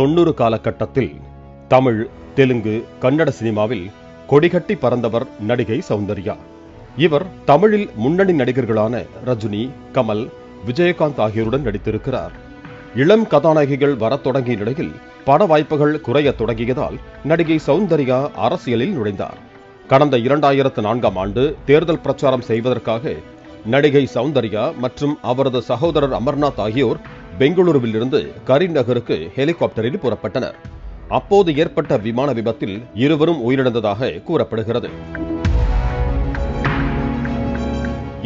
90 காலகட்டத்தில் தமிழ், தெலுங்கு, கன்னட சினிமாவில் கொடிகட்டி பறந்தவர் நடிகை சௌந்தர்யா. இவர் தமிழில் முன்னணி நடிகர்களான ரஜினி, கமல், விஜயகாந்த் ஆகியோருடன் நடித்திருக்கிறார். இளம் கதாநாயகிகள் வரத் தொடங்கிய நிலையில் பட வாய்ப்புகள் குறைய தொடங்கியதால் நடிகை சௌந்தர்யா அரசியலில் நுழைந்தார். கடந்த 2004ஆம் ஆண்டு தேர்தல் பிரச்சாரம் செய்வதற்காக நடிகை சௌந்தர்யா மற்றும் அவரது சகோதரர் அமர்நாத் ஆகியோர் பெங்களூருவில் இருந்து கரீம்நகருக்கு ஹெலிகாப்டரில் புறப்பட்டனர். அப்போது ஏற்பட்ட விமான விபத்தில் இருவரும் உயிரிழந்ததாக கூறப்படுகிறது.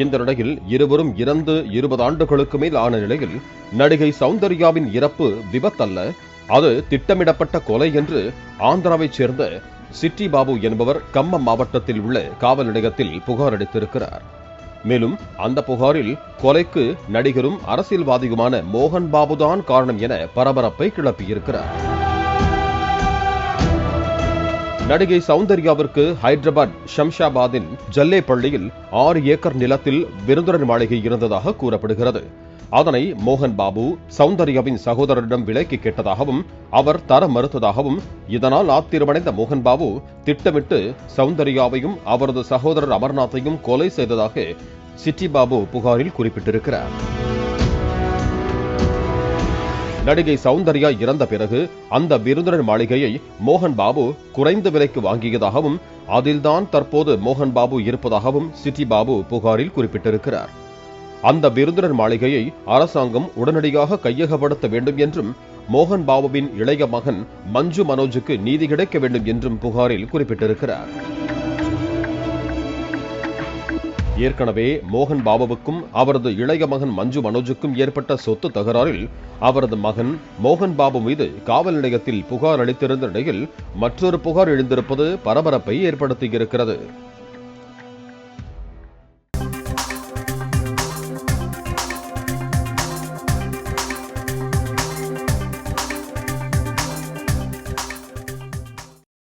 இந்த நிலையில் இருவரும் இறந்து 20 ஆண்டுகளுக்கு மேல் ஆன நிலையில் நடிகை சௌந்தர்யாவின் இறப்பு விபத்தல்ல, அது திட்டமிடப்பட்ட கொலை என்று ஆந்திராவைச் சேர்ந்த சிட்டி பாபு என்பவர் கம்மம் மாவட்டத்தில் உள்ள காவல் நிலையத்தில் புகார் அளித்திருக்கிறார். மேலும் அந்த புகாரில் கொலைக்கு நடிகரும் அரசியல்வாதியுமான மோகன் பாபுதான் காரணம் என பரபரப்பை கிளப்பியிருக்கிறார். நடிகை சௌந்தர்யாவிற்கு ஹைதராபாத் ஷம்ஷாபாதின் ஜல்லே பள்ளியில் 6 ஏக்கர் நிலத்தில் விருந்தினர் மாளிகை இருந்ததாக கூறப்படுகிறது. அதனை மோகன் பாபு சௌந்தர்யாவின் சகோதரரிடம் விலைக்கு கேட்டதாகவும் அவர் தர மறுத்ததாகவும், இதனால் ஆத்திரமடைந்த மோகன் பாபு திட்டமிட்டு சௌந்தர்யாவையும் அவரது சகோதரர் அமர்நாத்தையும் கொலை செய்ததாக சிட்டி பாபு புகாரில் குறிப்பிட்டிருக்கிறார். நடிகை சௌந்தர்யா இறந்த பிறகு அந்த விருந்தினர் மாளிகையை மோகன் பாபு குறைந்த விலைக்கு வாங்கியதாகவும், அதில்தான் தற்போது மோகன் பாபு இருப்பதாகவும் சிட்டி பாபு புகாரில் குறிப்பிட்டிருக்கிறார். அந்த விருந்தினர் மாளிகையை அரசாங்கம் உடனடியாக கையகப்படுத்த வேண்டும் என்றும், மோகன் பாபுவின் இளைய மகன் மஞ்சு மனோஜுக்கு நீதி கிடைக்க வேண்டும் என்றும் புகாரில் குறிப்பிட்டிருக்கிறார். ஏற்கனவே மோகன் பாபுவுக்கும் அவரது இளைய மகன் மஞ்சு மனோஜுக்கும் ஏற்பட்ட சொத்து தகராறில் அவரது மகன் மோகன் பாபு மீது காவல் நிலையத்தில் புகார் அளித்திருந்த நிலையில் மற்றொரு புகார் எழுந்திருப்பது பரபரப்பை ஏற்படுத்தியிருக்கிறது.